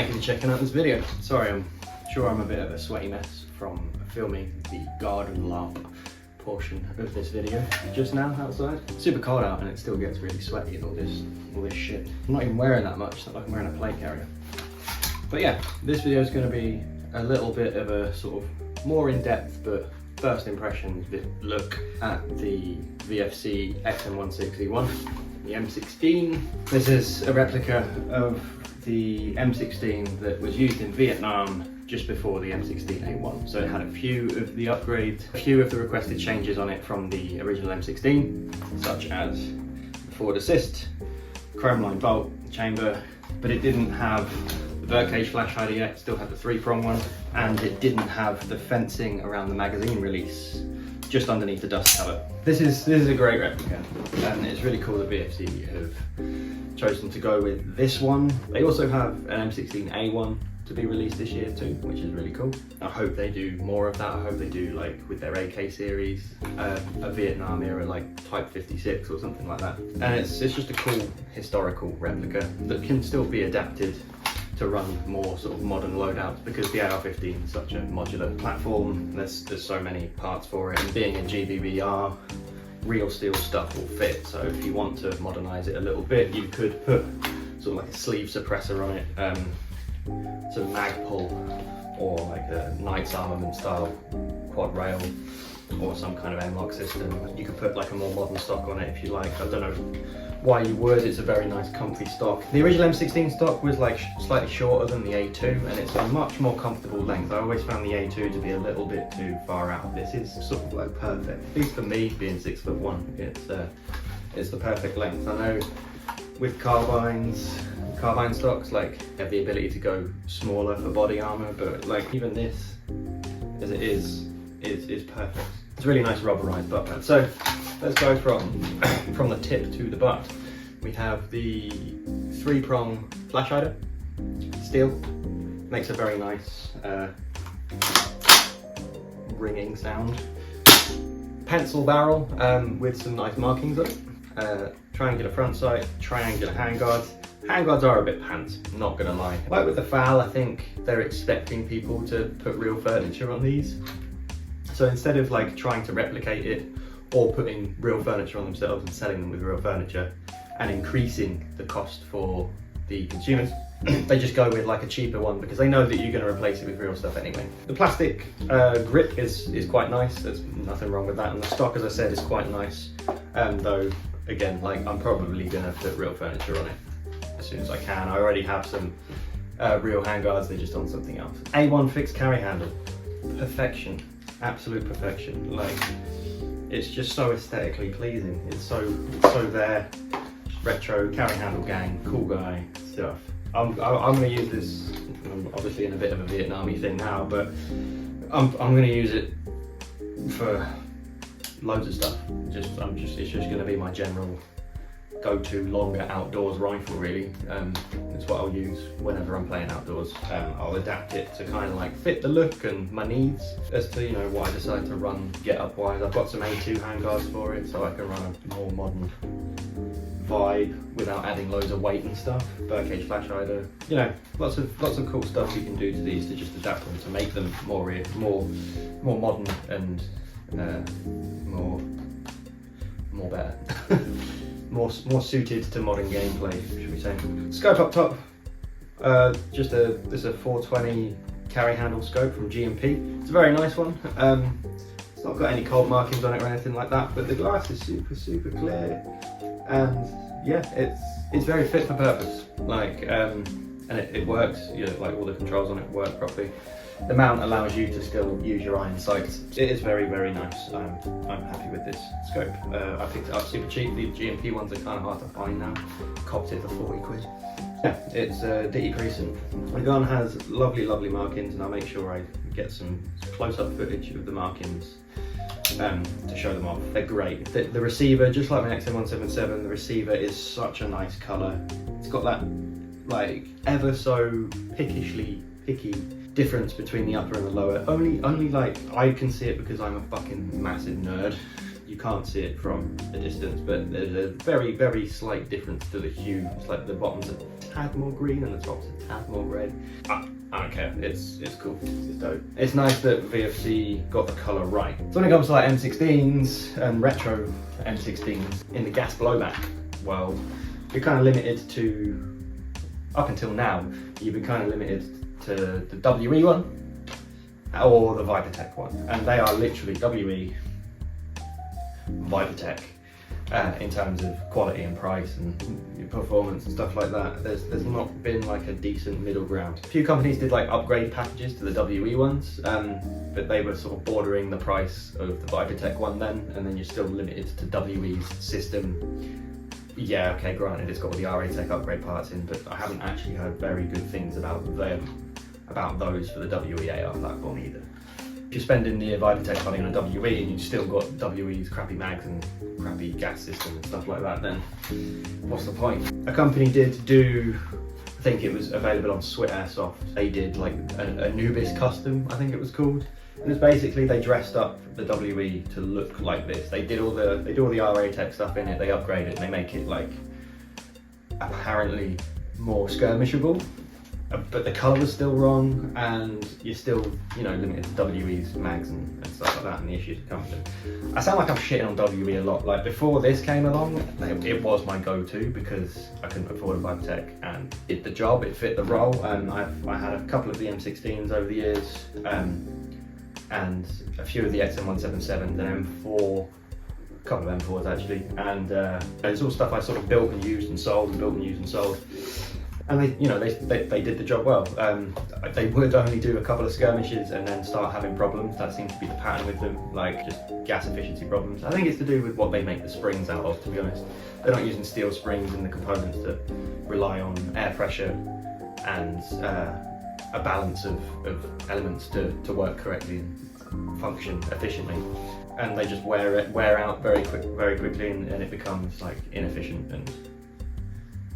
Thank you for checking out this video. Sorry, I'm sure I'm a bit of a sweaty mess from filming the garden lamp portion of this video just now outside. It's super cold out and it still gets really sweaty and all this shit. I'm not even wearing that much, it's not like I'm wearing a plate carrier. But yeah, this video is going to be a little bit of a sort of more in-depth but first impressions look at the VFC XM16E1, the M16. This is a replica of the M16 that was used in Vietnam just before the M16A1. So it had a few of the upgrades, a few of the requested changes on it from the original M16, such as the forward assist, chrome line bolt, chamber, but it didn't have the birdcage flash hider yet, still had the 3-prong one, and it didn't have the fencing around the magazine release just underneath the dust cover. This is a great replica, and it's really cool that VFC have chosen to go with this one. They also have an M16A1 to be released this year too, which is really cool. I hope they do more of that. I hope they do, like with their AK series, a Vietnam era like Type 56 or something like that. And it's just a cool historical replica that can still be adapted to run more sort of modern loadouts, because the AR-15 is such a modular platform. There's so many parts for it, and being a GBBR, real steel stuff will fit. So if you want to modernize it a little bit, you could put sort of like a sleeve suppressor on it, some mag pull, or like a Knights Armament style quad rail, or some kind of M-lock system. You could put like a more modern stock on it if you like. I don't know why you would. It's a very nice comfy stock. The original M16 stock was like slightly shorter than the A2, and it's a much more comfortable length. I always found the A2 to be a little bit too far out. This is sort of like perfect. At least for me, being 6'1", it's the perfect length. I know with carbine stocks, like have the ability to go smaller for body armor, but like even this, as it is perfect. It's a really nice rubberized butt pad. So let's go from the tip to the butt. We have the 3-prong flash hider, steel, makes a very nice ringing sound. Pencil barrel with some nice markings on it. Triangular front sight, triangular handguards. Handguards are a bit pants, not gonna lie. Like with the FAL, I think they're expecting people to put real furniture on these. So instead of like trying to replicate it or putting real furniture on themselves and selling them with real furniture and increasing the cost for the consumers, they just go with like a cheaper one because they know that you're going to replace it with real stuff anyway. The plastic grip is quite nice. There's nothing wrong with that, and the stock, as I said, is quite nice. Though again, like I'm probably going to put real furniture on it as soon as I can. I already have some real handguards. They're just on something else. A1 fixed carry handle, perfection. Absolute perfection. Like, it's just so aesthetically pleasing. It's so there. Retro carry handle gang, cool guy stuff. I'm gonna use this. I'm obviously in a bit of a Vietnamese thing now, but I'm gonna use it for loads of stuff. It's just gonna be my general go-to longer outdoors rifle, really. It's what I'll use whenever I'm playing outdoors. I'll adapt it to kind of like fit the look and my needs as to, you know, what I decide to run get up wise. I've got some A2 handguards for it, so I can run a more modern vibe without adding loads of weight and stuff. Birdcage flash hider, you know, lots of cool stuff you can do to these to just adapt them to make them more modern and more better. More suited to modern gameplay, should we say. Scope up top, this is a 420 carry handle scope from G&P. It's a very nice one. It's not got any cold markings on it or anything like that, but the glass is super clear, and yeah, it's very fit for purpose. Like, and it works. You know, like all the controls on it work properly. The mount allows you to still use your iron sights. It is very, very nice. I'm happy with this scope. I picked it up super cheap. The GMP ones are kind of hard to find now. Copped it for 40 quid. Yeah, it's ditty creasing. The gun has lovely, lovely markings, and I'll make sure I get some close-up footage of the markings to show them off. They're great. The receiver, just like my XM177, the receiver is such a nice colour. It's got that like ever so picky difference between the upper and the lower. Only like I can see it because I'm a fucking massive nerd. You can't see it from a distance, but there's a very, very slight difference to the hue. It's like the bottom's a tad more green and the top's a tad more red. I don't care, it's cool, it's dope. It's nice that VFC got the colour right. So when it comes to like M16s and retro M16s in the gas blowback world, you're kind of limited to, up until now, you've been kind of limited to the WE one or the Vipertech one. And they are literally WE, Vipertech, in terms of quality and price and performance and stuff like that. There's not been like a decent middle ground. A few companies did like upgrade packages to the WE ones, but they were sort of bordering the price of the Vipertech one then, and then you're still limited to WE's system. Yeah, okay, granted it's got all the RA Tech upgrade parts in, but I haven't actually heard very good things about those for the WEAR platform either. If you're spending the Vipertech money on a WE and you've still got WE's crappy mags and crappy gas system and stuff like that, then what's the point? A company did do, I think it was available on Swift Airsoft, they did like a Nubis custom, I think it was called. And it's basically they dressed up the WE to look like this. They do all the RA Tech stuff in it, they upgrade it, and they make it like apparently more skirmishable. But the colour's still wrong, and you're still, you know, limited to WE's mags and stuff like that, and the issues that come with it. I sound like I'm shitting on WE a lot. Like before this came along, it was my go-to because I couldn't afford a Vipertech, and it did the job, it fit the role. And I had a couple of the M16s over the years, and a few of the XM177s and M4, a couple of M4s actually, and it's all stuff I sort of built and used and sold and built and used and sold. And they did the job well. They would only do a couple of skirmishes and then start having problems. That seems to be the pattern with them, like just gas efficiency problems. I think it's to do with what they make the springs out of, to be honest. They're not using steel springs in the components that rely on air pressure and a balance of elements to work correctly and function efficiently. And they just wear out very quickly, and it becomes like inefficient and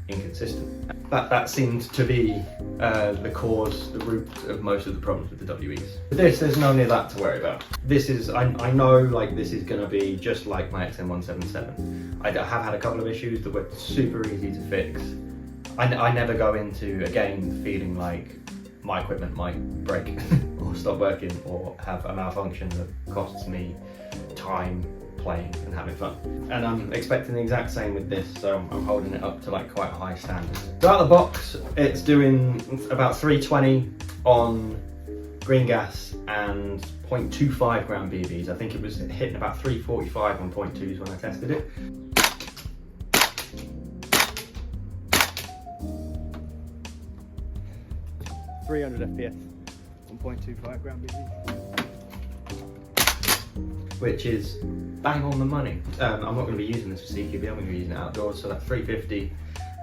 inconsistent. That seems to be the root of most of the problems with the WEs. With this, there's none of that to worry about. This is, I know like this is going to be just like my XM177. I have had a couple of issues that were super easy to fix. I never go into a game feeling like my equipment might break or stop working or have a malfunction that costs me time playing and having fun. And I'm expecting the exact same with this, so I'm holding it up to like quite high standards. So out of the box, it's doing about 320 on green gas and 0.25 gram BBs. I think it was hitting about 345 on 0.2s when I tested it. .300 FPS on 0.25 gram BBs. Which is bang on the money. I'm not going to be using this for CQB, I'm going to be using it outdoors, so that 350,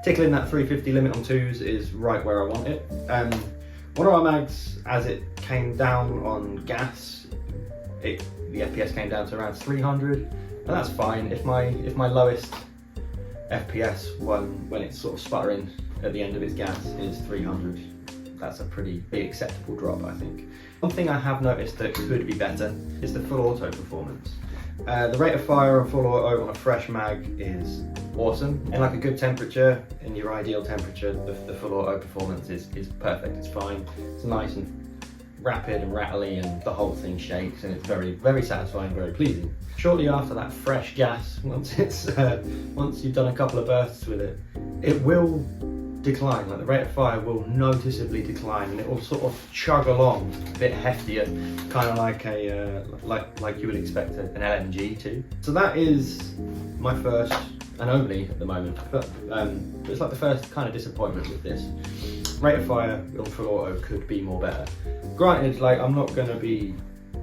tickling that 350 limit on 2s is right where I want it. One of our mags, as it came down on gas, the FPS came down to around 300, and that's fine. If my lowest FPS one, when it's sort of sputtering at the end of its gas, is 300, that's a pretty acceptable drop, I think. One thing I have noticed that could be better is the full auto performance. The rate of fire on full auto on a fresh mag is awesome. In like a good temperature, in your ideal temperature, the full auto performance is perfect, it's fine. It's nice and rapid and rattly, and the whole thing shakes, and it's very, very satisfying, very pleasing. Shortly after that fresh gas, once you've done a couple of bursts with it, it will decline. Like the rate of fire will noticeably decline, and it will sort of chug along a bit heftier, kind of like like you would expect an LMG to. So that is my first and only at the moment, but it's like the first kind of disappointment with this. Rate of fire on full auto could be more better. Granted, like, I'm not going to be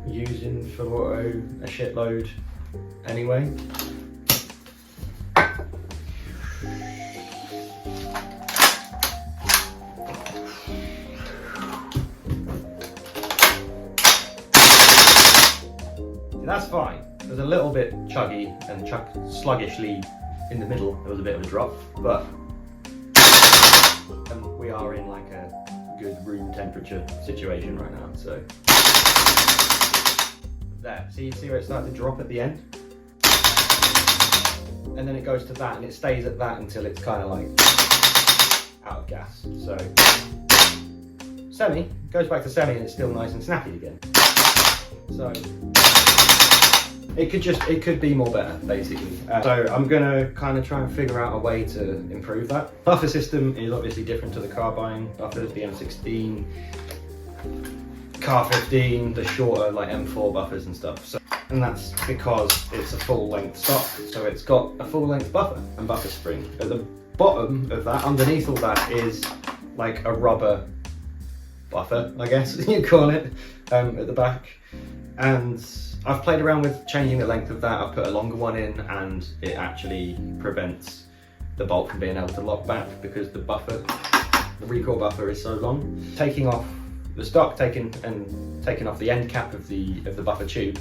using full auto a shitload anyway. That's fine. There's a little bit chuggy and sluggishly in the middle. There was a bit of a drop, but we are in like a good room temperature situation right now. So there, see where it started to drop at the end, and then it goes to that, and it stays at that until it's kind of like out of gas. So semi goes back to semi, and it's still nice and snappy again. So it could be more better, basically. So I'm gonna kind of try and figure out a way to improve that. Buffer system is obviously different to the carbine buffers, the M16, Car 15, the shorter like M4 buffers and stuff. So, and that's because it's a full length stock, so it's got a full length buffer and buffer spring. At the bottom of that, underneath all that, is like a rubber buffer, I guess you call it, at the back. And I've played around with changing the length of that. I've put a longer one in, and it actually prevents the bolt from being able to lock back because the recoil buffer is so long. Taking off the stock, taking off the end cap of the buffer tube,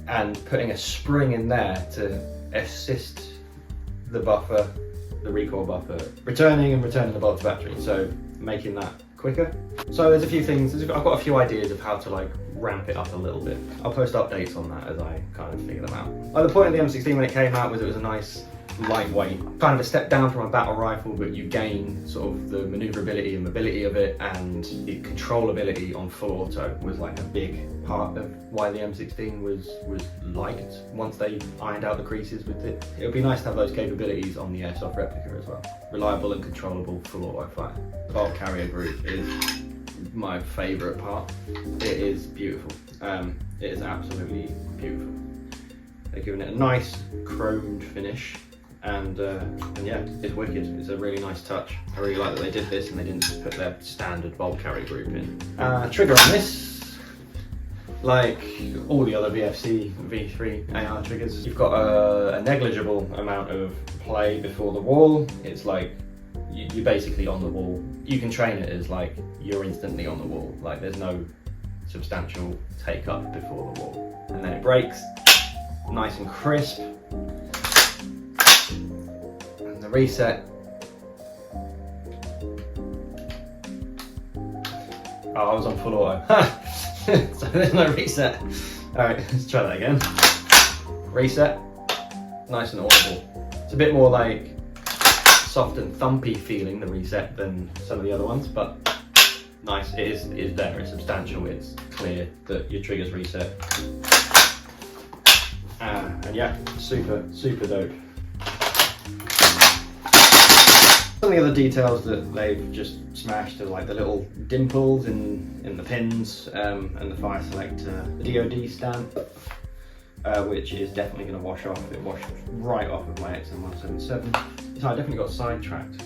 and putting a spring in there to assist the recoil buffer, returning the bolt to battery. So making that quicker. So there's a few things, I've got a few ideas of how to like ramp it up a little bit. I'll post updates on that as I kind of figure them out. Like, the point of the M16 when it came out was it was a nice lightweight, kind of a step down from a battle rifle, but you gain sort of the maneuverability and mobility of it, and the controllability on full auto was like a big part of why the M16 was liked once they ironed out the creases with it. It would be nice to have those capabilities on the Airsoft replica as well. Reliable and controllable full auto fire. The bolt carrier group is my favourite part. It is beautiful. It is absolutely beautiful. They're giving it a nice chromed finish, and yeah, it's wicked. It's a really nice touch. I really like that they did this and they didn't just put their standard bolt carrier group in. Trigger on this, like all the other VFC V3 AR triggers, you've got a negligible amount of play before the wall. It's like you're basically on the wall. You can train it as like you're instantly on the wall. Like there's no substantial take up before the wall. And then it breaks, nice and crisp. And the reset. Oh, I was on full auto. So there's no reset. Alright, let's try that again. Reset, nice and audible. It's a bit more like soft and thumpy feeling, the reset, than some of the other ones, but nice. It is there, it's substantial, it's clear that your trigger's reset. And yeah, super dope. Some of the other details that they've just smashed are like the little dimples in the pins, and the fire selector, the DoD stamp, which is definitely going to wash off. It washed right off of my XM177. So I definitely got sidetracked.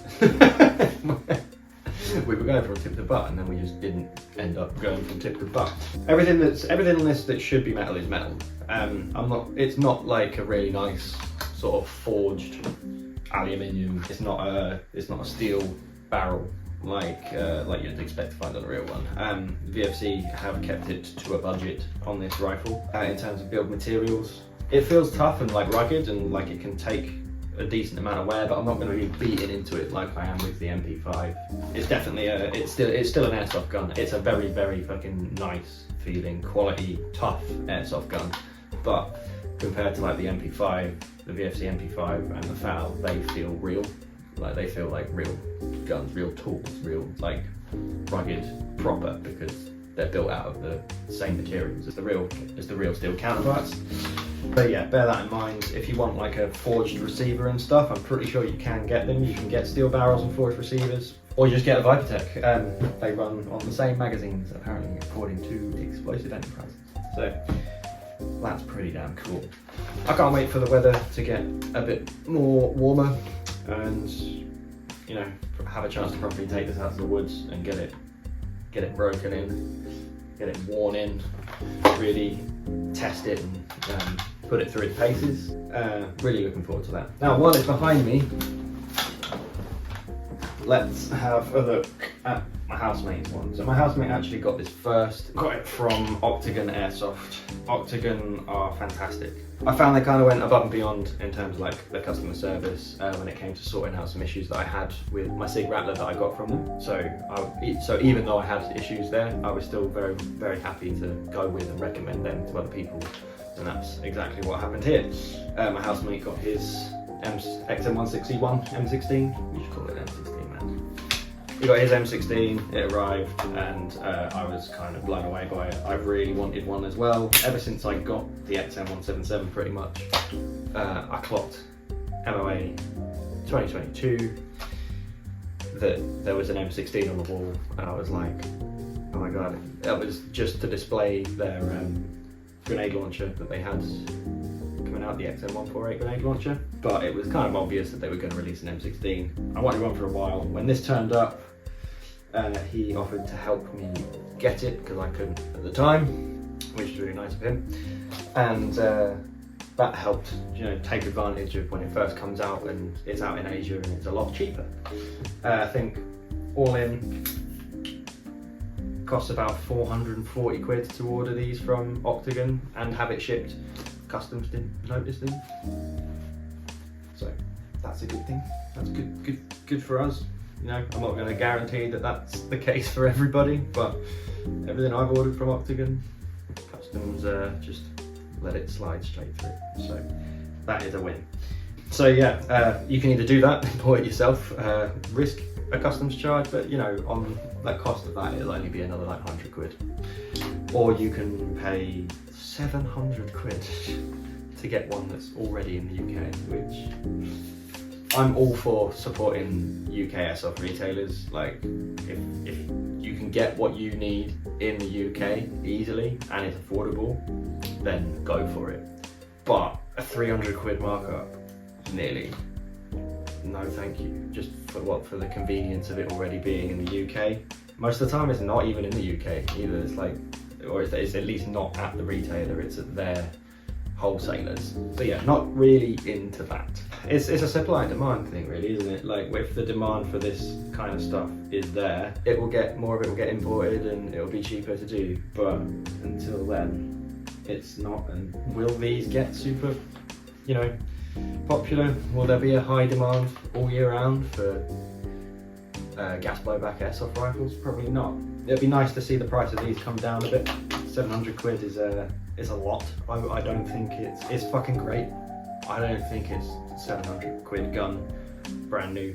We were going from tip to butt, and then we just didn't end up going from tip to butt. Everything on this that should be metal is metal. It's not like a really nice sort of forged aluminium. It's not a steel barrel like you'd expect to find on a real one. VFC have kept it to a budget on this rifle in terms of build materials. It feels tough and like rugged, and like it can take a decent amount of wear, but I'm not going to be beating into it like I am with the MP5. It's definitely it's still an airsoft gun. It's a very fucking nice feeling, quality, tough airsoft gun, but compared to like the MP5, the VFC MP5 and the FAL, they feel real. Like they feel like real guns, real tools, real like rugged, proper, because they're built out of the same materials as the real steel counterparts. But yeah, bear that in mind. If you want like a forged receiver and stuff, I'm pretty sure you can get them. You can get steel barrels and forged receivers, or you just get a Vipertech. They run on the same magazines, apparently, according to Explosive Enterprises. So that's pretty damn cool. I can't wait for the weather to get a bit more warmer and, you know, have a chance to properly take this out to the woods and get it broken in, get it worn in, really test it and put it through its paces. Really looking forward to that. Now, while it's behind me, let's have a look at my housemate's one. So my housemate actually got this first, got it from Octagon Airsoft. Octagon are fantastic. I found they kind of went above and beyond in terms of like the customer service when it came to sorting out some issues that I had with my SIG Rattler that I got from them. So even though I had issues there, I was still very, very happy to go with and recommend them to other people. And that's exactly what happened here. My housemate got his XM16E1 M16. You should call it M16, man. He got his M16, it arrived, and I was kind of blown away by it. I really wanted one as well. Ever since I got the XM177 pretty much, I clocked MOA 2022 that there was an M16 on the wall, and I was like, oh my god. That was just to display their grenade launcher that they had coming out, the XM148 grenade launcher. But it was kind of obvious that they were going to release an M16. I wanted one for a while. When this turned up, he offered to help me get it because I couldn't at the time, which was really nice of him. And that helped, you know, take advantage of when it first comes out and it's out in Asia and it's a lot cheaper. I think all in costs about 440 quid to order these from Octagon and have it shipped. Customs didn't notice them, so that's a good thing. That's good for us. You know, I'm not going to guarantee that that's the case for everybody, but everything I've ordered from Octagon, customs just let it slide straight through. So that is a win. So yeah, you can either do that, import it yourself, risk a customs charge, but you know, on the cost of that, it'll only be another like 100 quid. Or you can pay 700 quid to get one that's already in the UK, which I'm all for supporting UK airsoft retailers. Like, if you can get what you need in the UK easily and it's affordable, then go for it. But a 300 quid markup, nearly, no thank you. Just for what? For the convenience of it already being in the UK. Most of the time it's not even in the UK either. It's like, or it's at least not at the retailer, it's at their wholesalers. So yeah, not really into that. It's a supply and demand thing really, isn't it? Like, if the demand for this kind of stuff is there, it will get, more of it will get imported and it'll be cheaper to do. But until then, it's not. And will these get super, you know, popular? Will there be a high demand all year round for gas blowback airsoft rifles? Probably not. It'd be nice to see the price of these come down a bit. 700 quid is a lot. I don't think it's fucking great. I don't think it's 700 quid gun, brand new,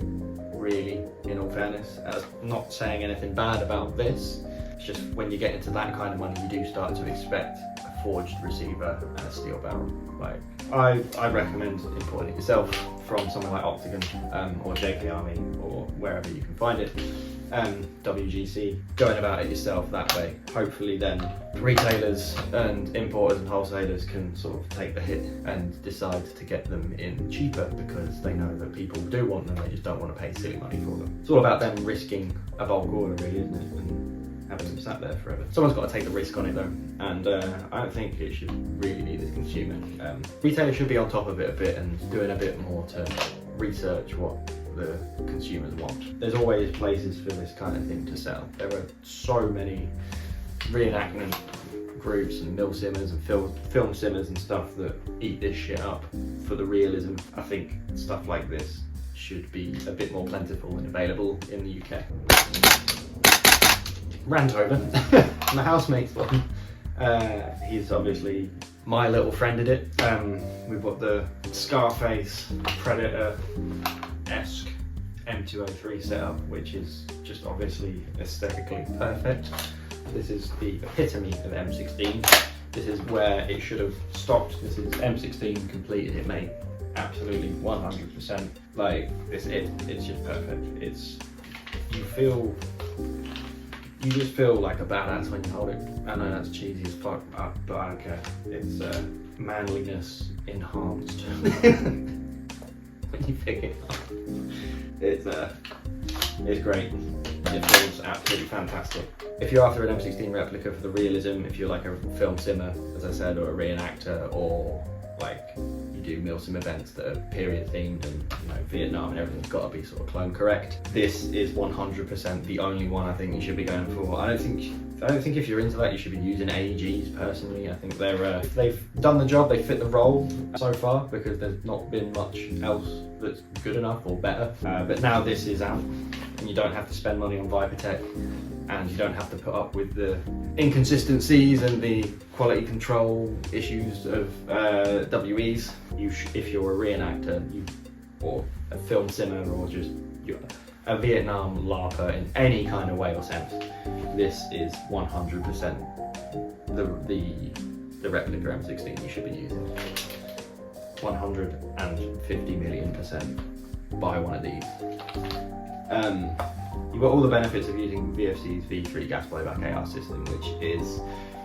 really, in all fairness. Not saying anything bad about this. It's just when you get into that kind of money, you do start to expect a forged receiver and a steel barrel. Like, I recommend importing it yourself from somewhere like Octagon or JK Army or wherever you can find it. WGC, going about it yourself that way. Hopefully then retailers and importers and wholesalers can sort of take the hit and decide to get them in cheaper because they know that people do want them, they just don't want to pay silly money for them. It's all about them risking a bulk order really, isn't it? And having them sat there forever. Someone's got to take the risk on it though, and I don't think it should really be the consumer. Retailers should be on top of it a bit and doing a bit more to research what the consumers want. There's always places for this kind of thing to sell. There are so many reenactment groups and mil simmers and film simmers and stuff that eat this shit up for the realism. I think stuff like this should be a bit more plentiful and available in the UK. Rant over. My housemate's one. He's obviously my little friend at it. We've got the Scarface Predator-esque M203 setup, which is just obviously aesthetically perfect. This is the epitome of M16. This is where it should have stopped. This is M16 completed it, mate. Absolutely 100%. Like, it's just perfect. You feel you just feel like a badass when you hold it. I know that's cheesy as fuck, but I don't care. It's manliness enhanced when you pick it up. It's great. It feels absolutely fantastic. If you're after an M16 replica for the realism, if you're like a film simmer, as I said, or a reenactor, or like you do milsim events that are period themed and Vietnam and everything's got to be sort of clone correct, this is 100% the only one I think you should be going for. I don't think if you're into that you should be using AEGs personally. I think they've done the job, they fit the role so far because there's not been much else that's good enough or better. But now this is out and you don't have to spend money on Viper Tech, and you don't have to put up with the inconsistencies and the quality control issues of WEs. If you're a reenactor or a film simmer or just a Vietnam LARPer in any kind of way or sense, this is 100% the replica M16 you should be using. 150,000,000% buy one of these. You've got all the benefits of using VFC's V3 gas blowback AR system, which is,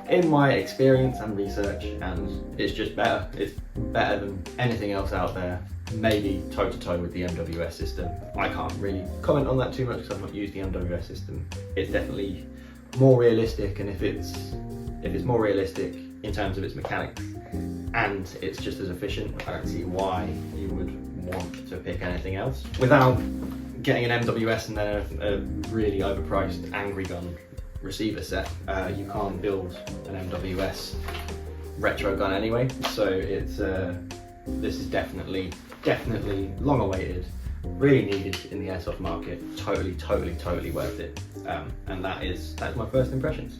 in my experience and research, and it's just better. It's better than anything else out there. Maybe toe to toe with the MWS system. I can't really comment on that too much because I've not used the MWS system. It's definitely more realistic, and if it's more realistic in terms of its mechanics and it's just as efficient, I don't see why you would want to pick anything else. Without getting an MWS and then a really overpriced Angry Gun receiver set, you can't build an MWS retro gun anyway. So it's this is definitely long awaited, really needed in the airsoft market. Totally worth it. And that's my first impressions.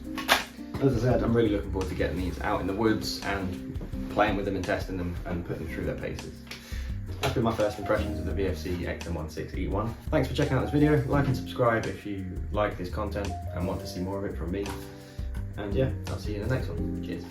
As I said, I'm really looking forward to getting these out in the woods and playing with them and testing them and putting them through their paces. That's been my first impressions of the VFC XM16E1. Thanks for checking out this video. Like and subscribe if you like this content and want to see more of it from me. And yeah, I'll see you in the next one. Cheers.